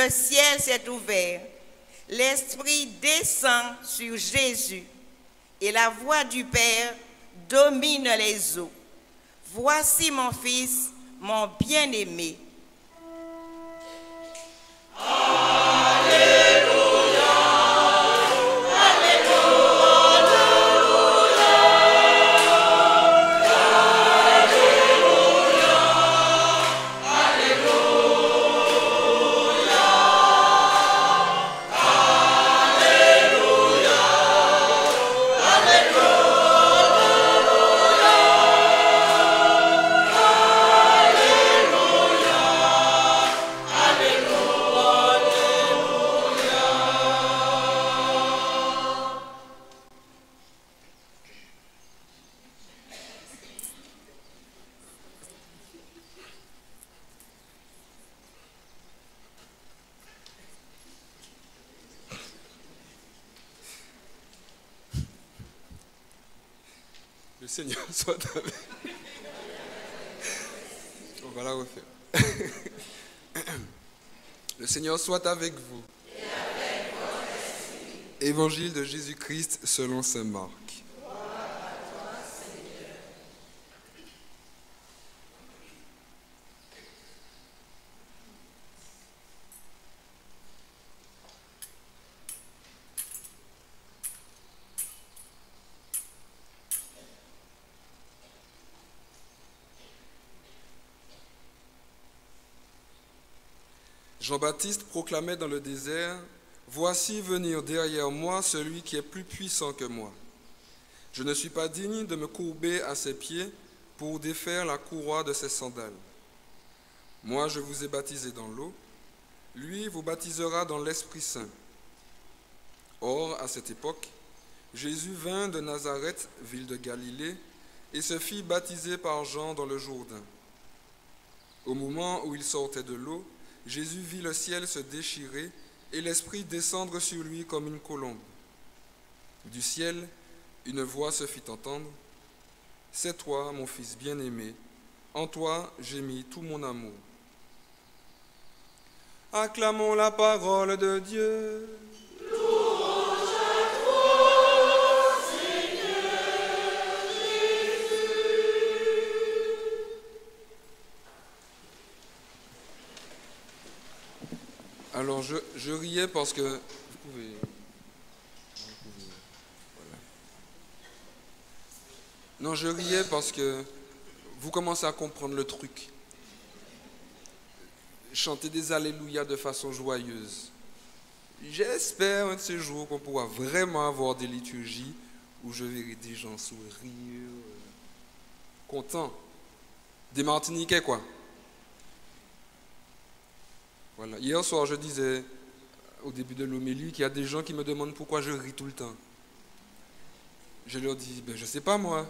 le ciel s'est ouvert, l'Esprit descend sur Jésus, et la voix du Père domine les eaux. Voici mon Fils, mon bien-aimé. Le Seigneur soit avec. On va la refaire. Le Seigneur soit avec vous. Et avec votre esprit. Évangile de Jésus-Christ selon saint Marc. Gloire à toi, Seigneur. Jean-Baptiste proclamait dans le désert, « Voici venir derrière moi celui qui est plus puissant que moi. Je ne suis pas digne de me courber à ses pieds pour défaire la courroie de ses sandales. Moi, je vous ai baptisé dans l'eau, lui vous baptisera dans l'Esprit Saint. » Or, à cette époque, Jésus vint de Nazareth, ville de Galilée, et se fit baptiser par Jean dans le Jourdain. Au moment où il sortait de l'eau, Jésus vit le ciel se déchirer et l'Esprit descendre sur lui comme une colombe. Du ciel, une voix se fit entendre. « C'est toi, mon Fils bien-aimé, en toi j'ai mis tout mon amour. » Acclamons la parole de Dieu. Alors je riais parce que... Vous pouvez... Voilà. Non, je riais parce que vous commencez à comprendre le truc. Chanter des alléluia de façon joyeuse. J'espère un de ces jours qu'on pourra vraiment avoir des liturgies où je verrai des gens sourire, contents. Des Martiniquais, quoi. Voilà. Hier soir, je disais au début de l'homélie qu'il y a des gens qui me demandent pourquoi je ris tout le temps. Je leur dis, je ne sais pas moi.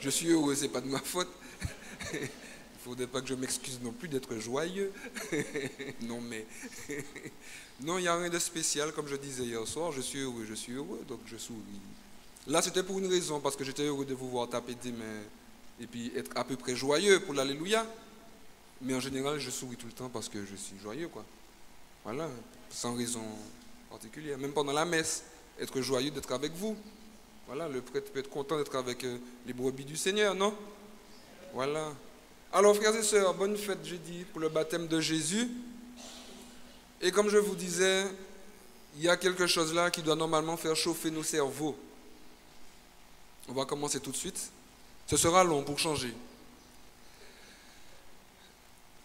Je suis heureux, ce n'est pas de ma faute. Il ne faudrait pas que je m'excuse non plus d'être joyeux. Non, mais... Non, il n'y a rien de spécial, comme je disais hier soir. Je suis heureux, donc je souris. Là, c'était pour une raison, parce que j'étais heureux de vous voir taper des mains et puis être à peu près joyeux pour l'Alléluia. Mais en général, je souris tout le temps parce que je suis joyeux, quoi. Voilà, sans raison particulière. Même pendant la messe, être joyeux d'être avec vous. Voilà, le prêtre peut être content d'être avec les brebis du Seigneur, non? Voilà. Alors, frères et sœurs, bonne fête jeudi pour le baptême de Jésus. Et comme je vous disais, il y a quelque chose là qui doit normalement faire chauffer nos cerveaux. On va commencer tout de suite. Ce sera long pour changer.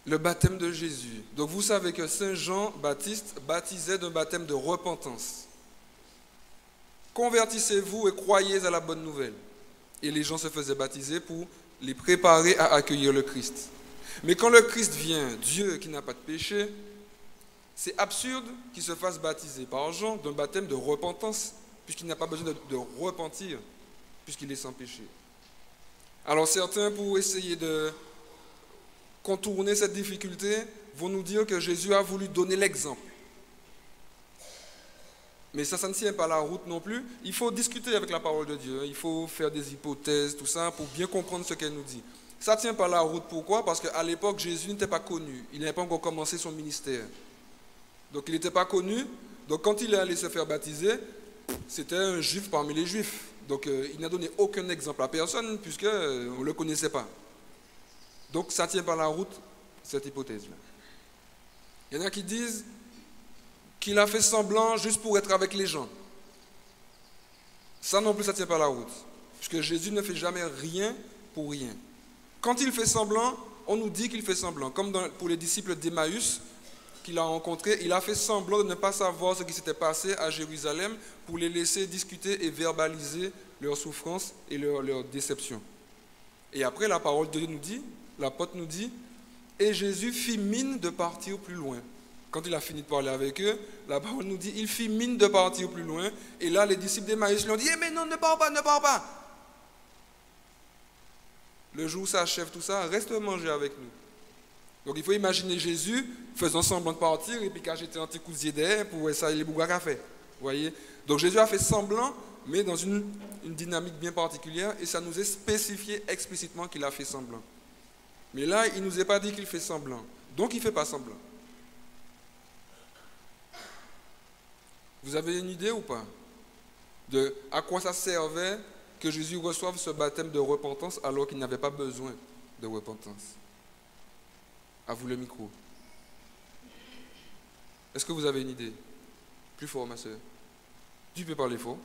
Le baptême de Jésus. Donc vous savez que Saint Jean-Baptiste baptisait d'un baptême de repentance. Convertissez-vous et croyez à la bonne nouvelle. Et les gens se faisaient baptiser pour les préparer à accueillir le Christ. Mais quand le Christ vient, Dieu qui n'a pas de péché, c'est absurde qu'il se fasse baptiser par Jean d'un baptême de repentance, puisqu'il n'a pas besoin de repentir, puisqu'il est sans péché. Alors certains, pour essayer de contourner cette difficulté, vont nous dire que Jésus a voulu donner l'exemple. Mais ça ne tient pas la route non plus. Il faut discuter avec la parole de Dieu, il faut faire des hypothèses, tout ça, pour bien comprendre ce qu'elle nous dit. Ça ne tient pas la route, pourquoi? Parce qu'à l'époque, Jésus n'était pas connu, il n'avait pas encore commencé son ministère. Donc il n'était pas connu. Donc quand il est allé se faire baptiser, c'était un juif parmi les juifs. Donc il n'a donné aucun exemple à personne puisqu'on ne le connaissait pas. Donc ça ne tient pas la route, cette hypothèse-là. Il y en a qui disent qu'il a fait semblant juste pour être avec les gens. Ça non plus, ça ne tient pas la route. Puisque Jésus ne fait jamais rien pour rien. Quand il fait semblant, on nous dit qu'il fait semblant. Comme pour les disciples d'Emmaüs qu'il a rencontrés, il a fait semblant de ne pas savoir ce qui s'était passé à Jérusalem pour les laisser discuter et verbaliser leurs souffrances et leurs déceptions. Et après, la parole de Dieu nous dit, l'apôtre nous dit, et Jésus fit mine de partir plus loin. Quand il a fini de parler avec eux, la parole nous dit, il fit mine de partir plus loin. Et là, les disciples d'Emmaüs lui ont dit, mais non, ne pars pas, ne pars pas. Le jour où s'achève tout ça, reste manger avec nous. Donc il faut imaginer Jésus faisant semblant de partir et puis quand j'étais un petit coup de derrière pour essayer les bougas à faire. Voyez. Donc Jésus a fait semblant, mais dans une dynamique bien particulière, et ça nous est spécifié explicitement qu'il a fait semblant. Mais là, il ne nous est pas dit qu'il fait semblant. Donc il ne fait pas semblant. Vous avez une idée ou pas de à quoi ça servait que Jésus reçoive ce baptême de repentance alors qu'il n'avait pas besoin de repentance? À vous le micro. Est-ce que vous avez une idée? Plus fort, ma soeur. Tu peux parler fort.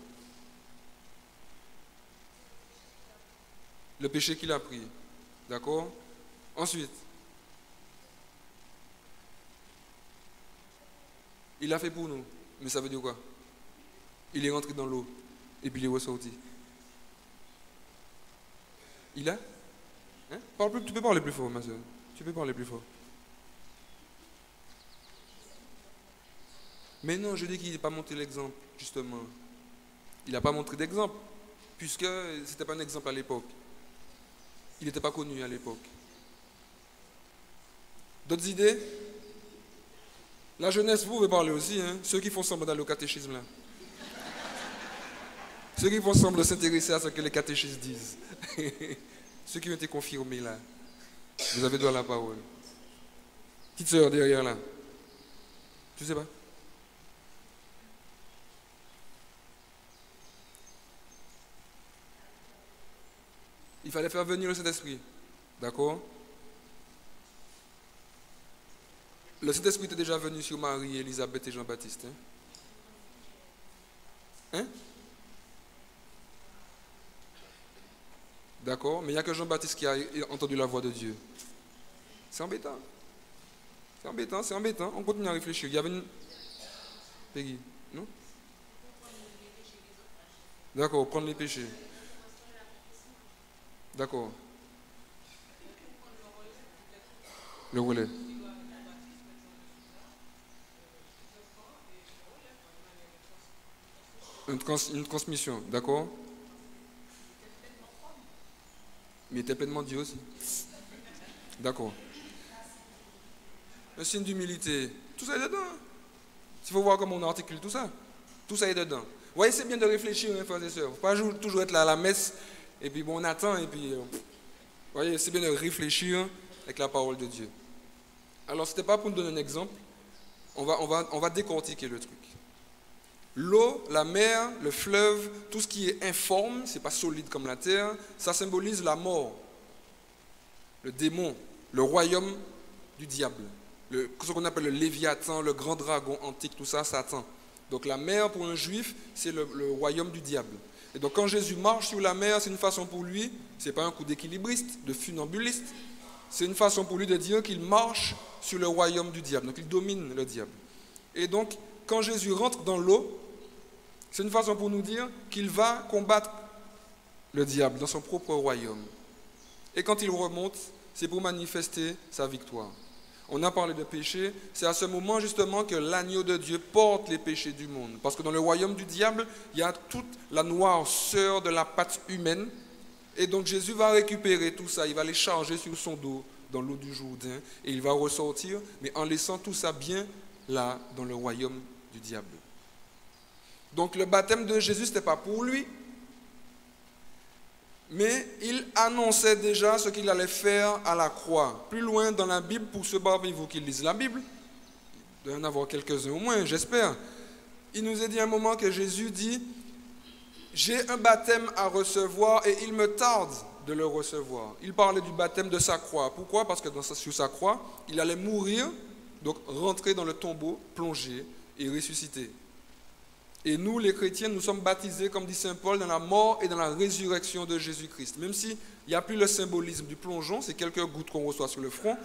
Le péché qu'il a pris. D'accord? Ensuite, il l'a fait pour nous. Mais ça veut dire quoi? Il est rentré dans l'eau et puis il est ressorti. Il a? Hein? Tu peux parler plus fort, ma soeur. Tu peux parler plus fort. Mais non, je dis qu'il n'a pas montré l'exemple, justement. Il n'a pas montré d'exemple, puisque ce n'était pas un exemple à l'époque. Il n'était pas connu à l'époque. D'autres idées? La jeunesse, vous pouvez parler aussi, hein? Ceux qui font semblant d'aller au catéchisme, là. Ceux qui font semblant de s'intéresser à ce que les catéchistes disent. Ceux qui ont été confirmés, là. Vous avez droit à la parole. Petite sœur derrière, là. Tu sais pas? Il fallait faire venir le Saint-Esprit. D'accord? Le Saint-Esprit était déjà venu sur Marie, Élisabeth et Jean-Baptiste. Hein? D'accord? Mais il n'y a que Jean-Baptiste qui a entendu la voix de Dieu. C'est embêtant. C'est embêtant, c'est embêtant. On continue à réfléchir. Il y avait une... Peggy, non? D'accord, prendre les péchés. D'accord. Le relais. Une transmission, d'accord? Mais il était pleinement Dieu aussi. D'accord. Un signe d'humilité. Tout ça est dedans. Il faut voir comment on articule tout ça. Tout ça est dedans. Vous voyez, c'est bien de réfléchir, hein, frères et sœurs. Il ne faut pas toujours être là à la messe, et puis bon, on attend, et puis... vous voyez, c'est bien de réfléchir avec la parole de Dieu. Alors, ce n'était pas pour nous donner un exemple. On va décortiquer le truc. L'eau, la mer, le fleuve, tout ce qui est informe, ce n'est pas solide comme la terre, ça symbolise la mort, le démon, le royaume du diable, ce qu'on appelle le Léviathan, le grand dragon antique, tout ça, Satan. Donc la mer pour un juif, c'est le royaume du diable. Et donc quand Jésus marche sur la mer, c'est une façon pour lui, ce n'est pas un coup d'équilibriste, de funambuliste, c'est une façon pour lui de dire qu'il marche sur le royaume du diable, donc il domine le diable. Et donc quand Jésus rentre dans l'eau, c'est une façon pour nous dire qu'il va combattre le diable dans son propre royaume. Et quand il remonte, c'est pour manifester sa victoire. On a parlé de péché, c'est à ce moment justement que l'agneau de Dieu porte les péchés du monde. Parce que dans le royaume du diable, il y a toute la noirceur de la patte humaine. Et donc Jésus va récupérer tout ça, il va les charger sur son dos dans l'eau du Jourdain. Et il va ressortir, mais en laissant tout ça bien là, dans le royaume du diable. Donc le baptême de Jésus, ce n'était pas pour lui, mais il annonçait déjà ce qu'il allait faire à la croix. Plus loin dans la Bible, pour ceux parmi vous qui lisent la Bible, Il doit y en avoir quelques-uns au moins, j'espère. Il nous est dit un moment que Jésus dit « J'ai un baptême à recevoir et il me tarde de le recevoir. » Il parlait du baptême de sa croix. Pourquoi? Parce que sur sa croix, il allait mourir, donc rentrer dans le tombeau, plonger et ressusciter. Et nous, les chrétiens, nous sommes baptisés, comme dit saint Paul, dans la mort et dans la résurrection de Jésus-Christ. Même s'il n'y a plus le symbolisme du plongeon, c'est quelques gouttes qu'on reçoit sur le front,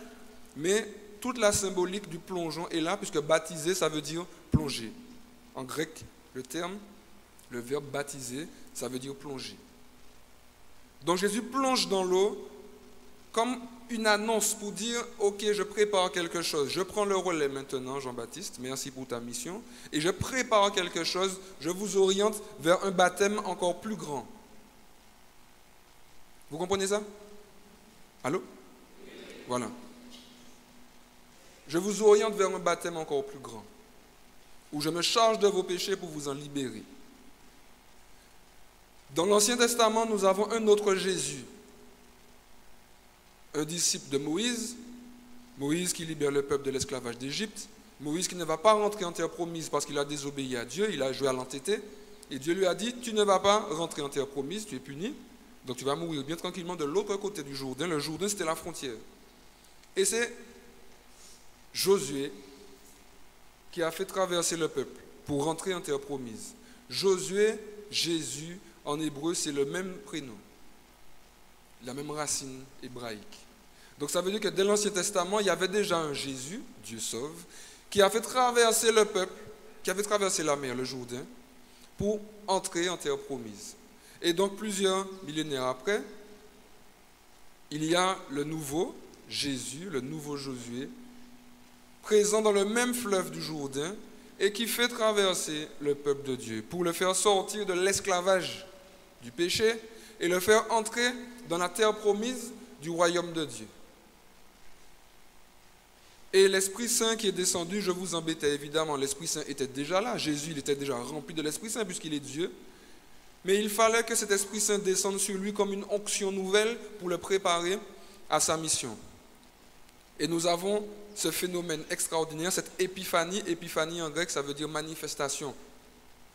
mais toute la symbolique du plongeon est là, puisque baptiser, ça veut dire plonger. En grec, le terme, le verbe baptiser, ça veut dire plonger. Donc Jésus plonge dans l'eau comme une annonce pour dire « Ok, je prépare quelque chose, je prends le relais maintenant, Jean-Baptiste, merci pour ta mission, et je prépare quelque chose, je vous oriente vers un baptême encore plus grand. » Vous comprenez ça? Allô? Voilà. Je vous oriente vers un baptême encore plus grand, où je me charge de vos péchés pour vous en libérer. Dans l'Ancien Testament, nous avons un autre Jésus, un disciple de Moïse, Moïse qui libère le peuple de l'esclavage d'Égypte, Moïse qui ne va pas rentrer en terre promise parce qu'il a désobéi à Dieu, il a joué à l'entêté, et Dieu lui a dit, tu ne vas pas rentrer en terre promise, tu es puni, donc tu vas mourir bien tranquillement de l'autre côté du Jourdain. Le Jourdain, c'était la frontière. Et c'est Josué qui a fait traverser le peuple pour rentrer en terre promise. Josué, Jésus, en hébreu, c'est le même prénom, la même racine hébraïque. Donc ça veut dire que dès l'Ancien Testament, il y avait déjà un Jésus, Dieu sauve, qui a fait traverser le peuple, qui a fait traverser la mer, le Jourdain, pour entrer en terre promise. Et donc plusieurs millénaires après, il y a le nouveau Jésus, le nouveau Josué, présent dans le même fleuve du Jourdain et qui fait traverser le peuple de Dieu pour le faire sortir de l'esclavage du péché et le faire entrer dans la terre promise du royaume de Dieu. Et l'Esprit Saint qui est descendu, je vous embêtais évidemment, l'Esprit Saint était déjà là, Jésus il était déjà rempli de l'Esprit Saint puisqu'il est Dieu, mais il fallait que cet Esprit Saint descende sur lui comme une onction nouvelle pour le préparer à sa mission. Et nous avons ce phénomène extraordinaire, cette épiphanie. Épiphanie en grec, ça veut dire manifestation.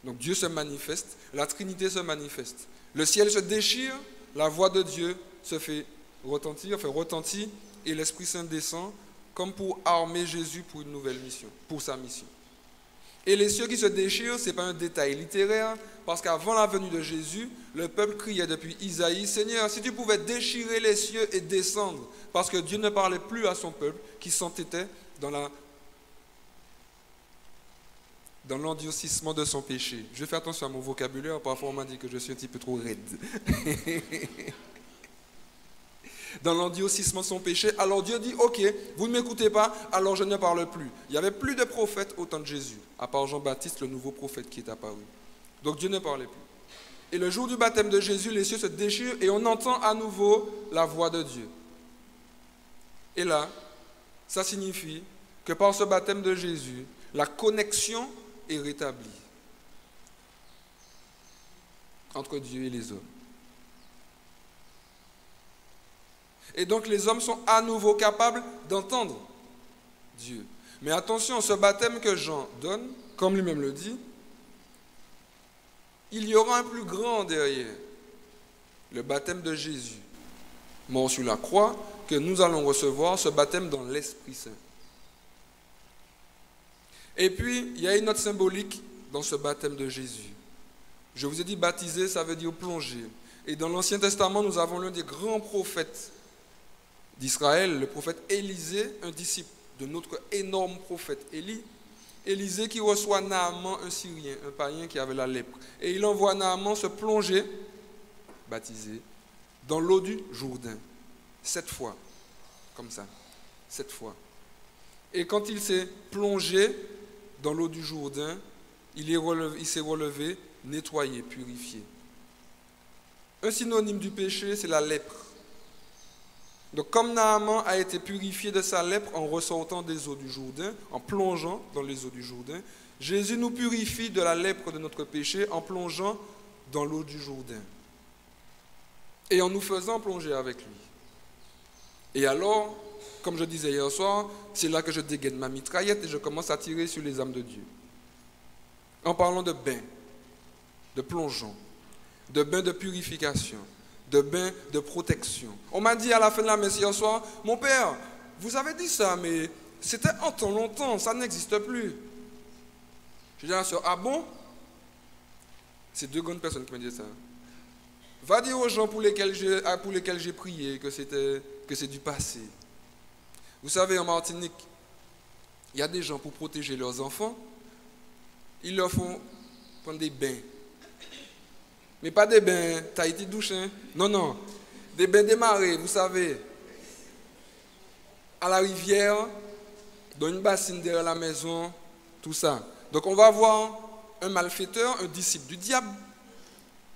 Donc Dieu se manifeste, la Trinité se manifeste. Le ciel se déchire, la voix de Dieu se fait retentir, et l'Esprit Saint descend comme pour armer Jésus pour une nouvelle mission, pour sa mission. Et les cieux qui se déchirent, ce n'est pas un détail littéraire, parce qu'avant la venue de Jésus, le peuple criait depuis Isaïe, « Seigneur, si tu pouvais déchirer les cieux et descendre », parce que Dieu ne parlait plus à son peuple qui s'entêtait dans l'endurcissement de son péché. Je fais attention à mon vocabulaire, parfois on m'a dit que je suis un petit peu trop raide. Dans l'endurcissement de son péché, alors Dieu dit, ok, vous ne m'écoutez pas, alors je ne parle plus. Il n'y avait plus de prophètes au temps de Jésus, à part Jean-Baptiste, le nouveau prophète qui est apparu. Donc Dieu ne parlait plus. Et le jour du baptême de Jésus, les cieux se déchirent et on entend à nouveau la voix de Dieu. Et là, ça signifie que par ce baptême de Jésus, la connexion est rétablie entre Dieu et les hommes. Et donc les hommes sont à nouveau capables d'entendre Dieu. Mais attention, ce baptême que Jean donne, comme lui-même le dit, il y aura un plus grand derrière, le baptême de Jésus, mort sur la croix, que nous allons recevoir, ce baptême dans l'Esprit Saint. Et puis, il y a une autre symbolique dans ce baptême de Jésus. Je vous ai dit baptiser, ça veut dire plonger. Et dans l'Ancien Testament, nous avons l'un des grands prophètes d'Israël, le prophète Élisée, un disciple de notre énorme prophète Élie. Élisée qui reçoit Naaman, un Syrien, un païen qui avait la lèpre. Et il envoie Naaman se plonger, baptisé, dans l'eau du Jourdain. 7 fois, comme ça, 7 fois. Et quand il s'est plongé dans l'eau du Jourdain, il s'est relevé, nettoyé, purifié. Un synonyme du péché, c'est la lèpre. Donc comme Naaman a été purifié de sa lèpre en ressortant des eaux du Jourdain, en plongeant dans les eaux du Jourdain, Jésus nous purifie de la lèpre de notre péché en plongeant dans l'eau du Jourdain et en nous faisant plonger avec lui. Et alors, comme je disais hier soir, c'est là que je dégaine ma mitraillette et je commence à tirer sur les âmes de Dieu. En parlant de bain, de plongeon, de bain de purification, de bain de protection. On m'a dit à la fin de la messe hier soir, mon père, vous avez dit ça, mais c'était en temps longtemps, ça n'existe plus. Je dis à la soeur, ah bon? C'est deux grandes personnes qui m'ont dit ça. Va dire aux gens pour lesquels j'ai prié que c'est du passé. Vous savez, en Martinique, il y a des gens pour protéger leurs enfants, ils leur font prendre des bains. Mais pas des bains Tahiti douche, hein? Non. Des bains démarrés, vous savez, à la rivière, dans une bassine derrière la maison, tout ça. Donc on va voir un malfaiteur, un disciple du diable,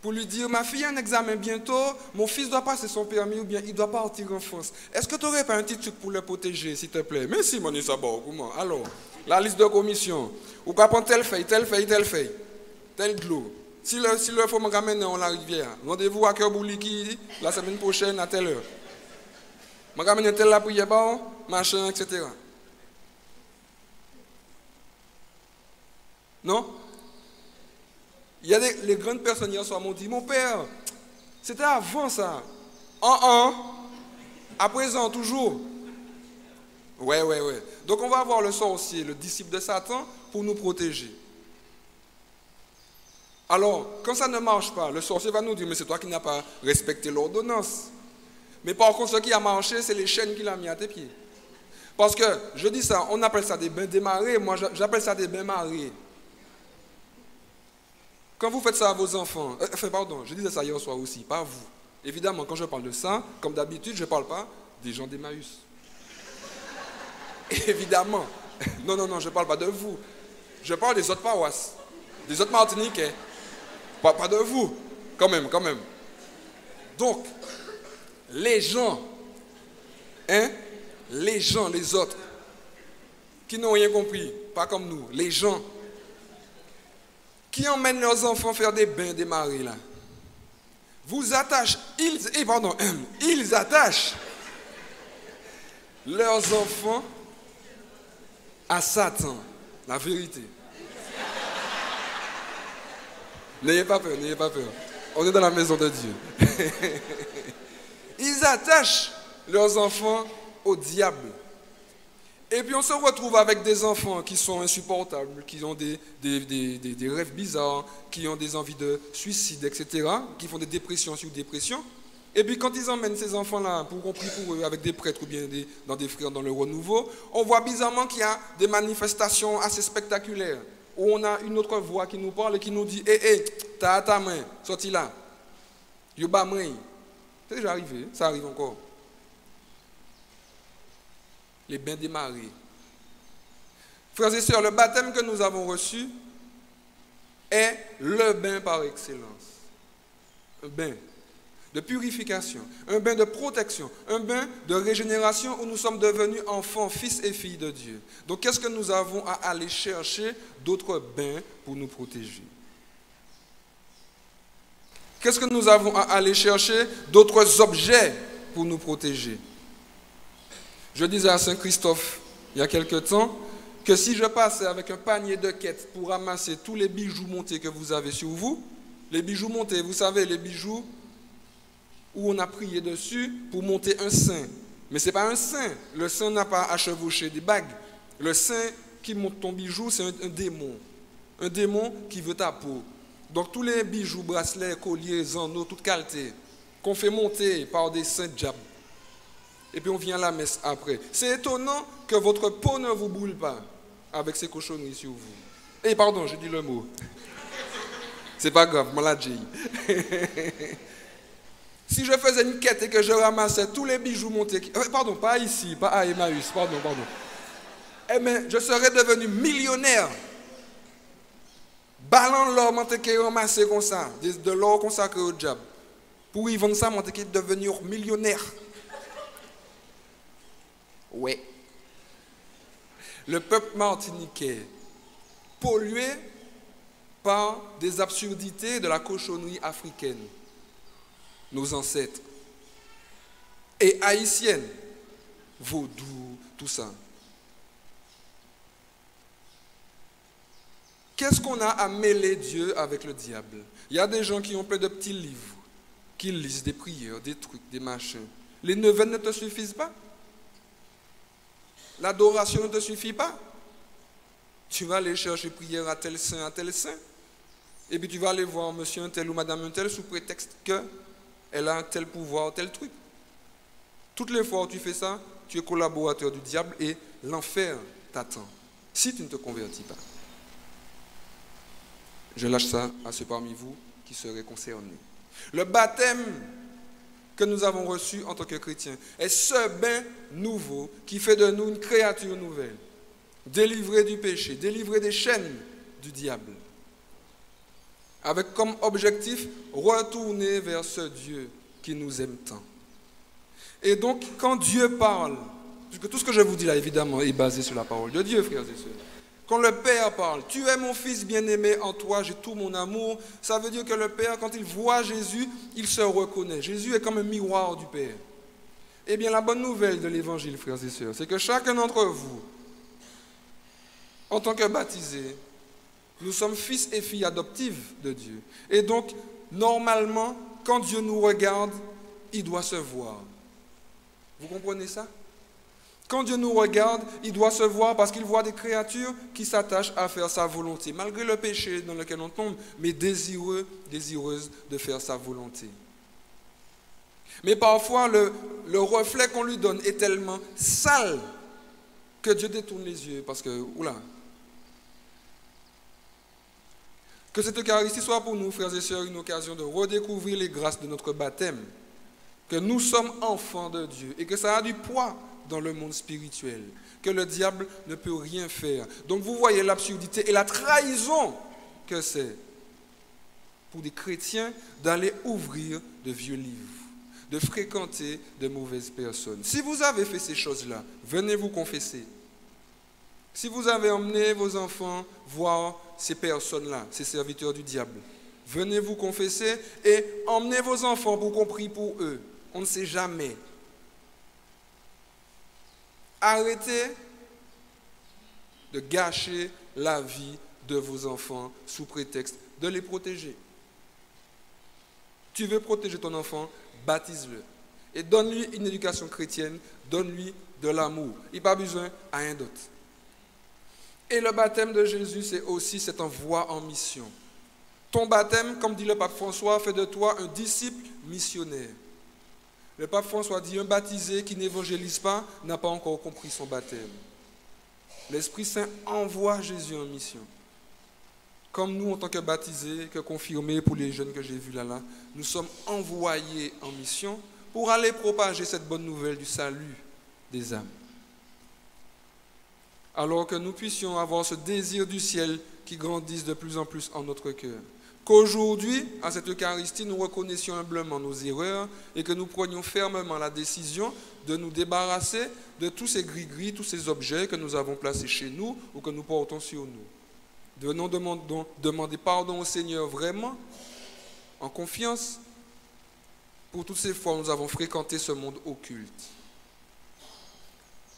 pour lui dire, ma fille a un examen bientôt, mon fils doit passer son permis ou bien il doit partir en France. Est-ce que tu n'aurais pas un petit truc pour le protéger, s'il te plaît? Mais si, mon Isabor, comment? Alors, la liste de commission. Ou qu'à prendre telle feuille, tel de l'eau. Si le faut me ramener dans la rivière, rendez-vous à Kerbouliki la semaine prochaine à telle heure. Je vais ramener telle la prière, machin, etc. Non? Il y a les grandes personnes hier soir m'ont dit, mon père, c'était avant ça. À présent, toujours. Ouais. Donc on va avoir le sorcier, le disciple de Satan, pour nous protéger. Alors, quand ça ne marche pas, le sorcier va nous dire, mais c'est toi qui n'as pas respecté l'ordonnance. Mais par contre, ce qui a marché, c'est les chaînes qu'il a mis à tes pieds. Parce que, je dis ça, on appelle ça des bains démarrés, moi j'appelle ça des bains mariés. Quand vous faites ça à vos enfants, je disais ça hier soir aussi, pas vous. Évidemment, quand je parle de ça, comme d'habitude, je ne parle pas des gens d'Emmaüs. Évidemment. Non, je ne parle pas de vous. Je parle des autres paroisses, des autres Martiniquais. Pas de vous, quand même. Donc, les gens, les autres, qui n'ont rien compris, pas comme nous, les gens, qui emmènent leurs enfants faire des bains démarrés là, ils attachent leurs enfants à Satan, la vérité. N'ayez pas peur. On est dans la maison de Dieu. Ils attachent leurs enfants au diable. Et puis on se retrouve avec des enfants qui sont insupportables, qui ont des rêves bizarres, qui ont des envies de suicide, etc., qui font des dépressions sur dépressions. Et puis quand ils emmènent ces enfants-là pour qu'on prie pour eux avec des prêtres ou bien dans des frères dans le renouveau, on voit bizarrement qu'il y a des manifestations assez spectaculaires, où on a une autre voix qui nous parle et qui nous dit « t'as ta main, sorti là. Yoba main. » C'est déjà arrivé, ça arrive encore. Les bains démarrés. Frères et sœurs, le baptême que nous avons reçu est le bain par excellence. Un bain de purification, un bain de protection, un bain de régénération où nous sommes devenus enfants, fils et filles de Dieu. Donc qu'est-ce que nous avons à aller chercher d'autres bains pour nous protéger? Qu'est-ce que nous avons à aller chercher d'autres objets pour nous protéger? Je disais à Saint-Christophe, il y a quelque temps, que si je passais avec un panier de quêtes pour ramasser tous les bijoux montés que vous avez sur vous, les bijoux montés, vous savez, les bijoux où on a prié dessus pour monter un saint. Mais ce n'est pas un saint. Le saint n'a pas à chevaucher des bagues. Le saint qui monte ton bijou, c'est un démon. Un démon qui veut ta peau. Donc tous les bijoux, bracelets, colliers, anneaux, toute qualité, qu'on fait monter par des saints diables. Et puis on vient à la messe après. C'est étonnant que votre peau ne vous brûle pas avec ces cochonneries sur vous. Pardon, j'ai dit le mot. C'est pas grave, maladie. Si je faisais une quête et que je ramassais tous les bijoux montés... Pardon, pas ici, pas à Emmaüs, pardon. Mais je serais devenu millionnaire. Ballant l'or, monté ramassé comme ça, de l'or consacré au diable. Pour y vendre ça, monté devenir millionnaire. Ouais. Le peuple martiniquais, pollué par des absurdités de la cochonnerie africaine, nos ancêtres, et haïtienne, vaudou, tout ça. Qu'est-ce qu'on a à mêler Dieu avec le diable? Il y a des gens qui ont plein de petits livres, qui lisent des prières, des trucs, des machins. Les neuvaines ne te suffisent pas? L'adoration ne te suffit pas? Tu vas aller chercher prière à tel saint, et puis tu vas aller voir monsieur un tel ou madame un tel sous prétexte qu'elle a un tel pouvoir, tel truc. Toutes les fois où tu fais ça, tu es collaborateur du diable et l'enfer t'attend, si tu ne te convertis pas. Je lâche ça à ceux parmi vous qui seraient concernés. Le baptême que nous avons reçu en tant que chrétiens est ce bain nouveau qui fait de nous une créature nouvelle, délivrée du péché, délivrée des chaînes du diable, avec comme objectif retourner vers ce Dieu qui nous aime tant. Et donc, quand Dieu parle, puisque tout ce que je vous dis là, évidemment, est basé sur la parole de Dieu, frères et sœurs. Quand le Père parle, « Tu es mon Fils bien-aimé, en toi j'ai tout mon amour », ça veut dire que le Père, quand il voit Jésus, il se reconnaît. Jésus est comme un miroir du Père. Eh bien, la bonne nouvelle de l'Évangile, frères et sœurs, c'est que chacun d'entre vous, en tant que baptisés, nous sommes fils et filles adoptives de Dieu. Et donc, normalement, quand Dieu nous regarde, il doit se voir. Vous comprenez ça? Quand Dieu nous regarde, il doit se voir parce qu'il voit des créatures qui s'attachent à faire sa volonté, malgré le péché dans lequel on tombe, mais désireux, désireuses de faire sa volonté. Mais parfois, le reflet qu'on lui donne est tellement sale que Dieu détourne les yeux parce que, oula. Que cette Eucharistie soit pour nous, frères et sœurs, une occasion de redécouvrir les grâces de notre baptême, que nous sommes enfants de Dieu et que ça a du poids dans le monde spirituel, que le diable ne peut rien faire. Donc vous voyez l'absurdité et la trahison que c'est pour des chrétiens d'aller ouvrir de vieux livres, de fréquenter de mauvaises personnes. Si vous avez fait ces choses-là, venez vous confesser. Si vous avez emmené vos enfants voir ces personnes-là, ces serviteurs du diable, venez vous confesser et emmenez vos enfants pour qu'on prie pour eux. On ne sait jamais. Arrêtez de gâcher la vie de vos enfants sous prétexte de les protéger. Tu veux protéger ton enfant, baptise-le. Et donne-lui une éducation chrétienne, donne-lui de l'amour. Il n'a pas besoin à rien d'autre. Et le baptême de Jésus, c'est aussi cet envoi en mission. Ton baptême, comme dit le pape François, fait de toi un disciple missionnaire. Le pape François dit, un baptisé qui n'évangélise pas n'a pas encore compris son baptême. L'Esprit Saint envoie Jésus en mission. Comme nous, en tant que baptisés, que confirmés pour les jeunes que j'ai vus là, nous sommes envoyés en mission pour aller propager cette bonne nouvelle du salut des âmes. Alors que nous puissions avoir ce désir du ciel qui grandisse de plus en plus en notre cœur. Qu'aujourd'hui, à cette Eucharistie, nous reconnaissions humblement nos erreurs et que nous prenions fermement la décision de nous débarrasser de tous ces gris-gris, tous ces objets que nous avons placés chez nous ou que nous portons sur nous. Venons demander pardon au Seigneur vraiment, en confiance, pour toutes ces fois où nous avons fréquenté ce monde occulte.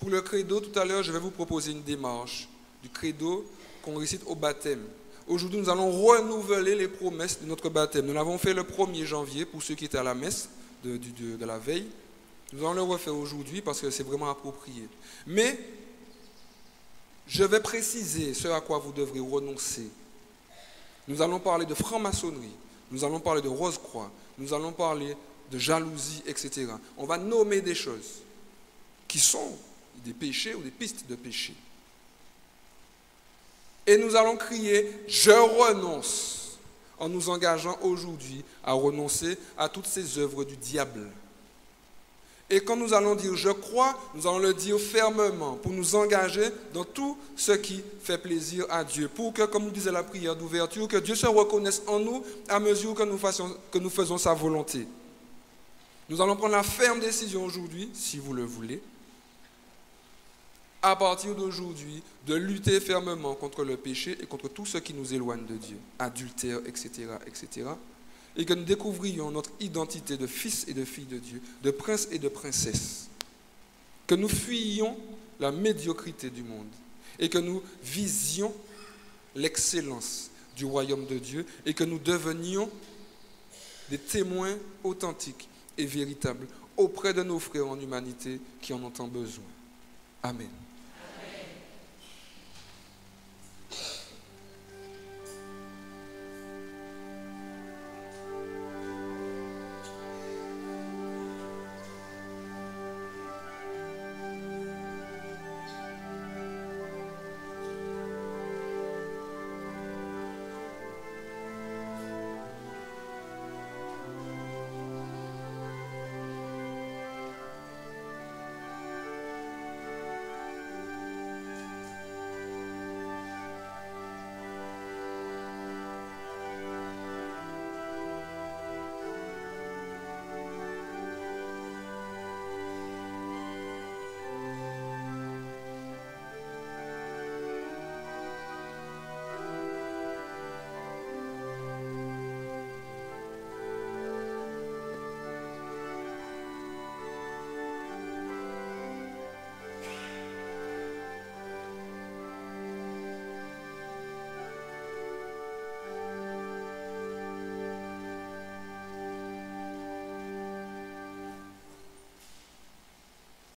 Pour le credo, tout à l'heure, je vais vous proposer une démarche du credo qu'on récite au baptême. Aujourd'hui, nous allons renouveler les promesses de notre baptême. Nous l'avons fait le 1er janvier pour ceux qui étaient à la messe de la veille. Nous allons le refaire aujourd'hui parce que c'est vraiment approprié. Mais je vais préciser ce à quoi vous devrez renoncer. Nous allons parler de franc-maçonnerie, nous allons parler de rose-croix, nous allons parler de jalousie, etc. On va nommer des choses qui sont des péchés ou des pistes de péché. Et nous allons crier « Je renonce » en nous engageant aujourd'hui à renoncer à toutes ces œuvres du diable. Et quand nous allons dire « Je crois », nous allons le dire fermement pour nous engager dans tout ce qui fait plaisir à Dieu. Pour que, comme nous disait la prière d'ouverture, que Dieu se reconnaisse en nous à mesure que nous faisons sa volonté. Nous allons prendre la ferme décision aujourd'hui, si vous le voulez, à partir d'aujourd'hui, de lutter fermement contre le péché et contre tout ce qui nous éloigne de Dieu, adultère, etc., etc., et que nous découvrions notre identité de fils et de fille de Dieu, de prince et de princesse. que nous fuyions la médiocrité du monde et que nous visions l'excellence du royaume de Dieu et que nous devenions des témoins authentiques et véritables auprès de nos frères en humanité qui en ont tant besoin. Amen.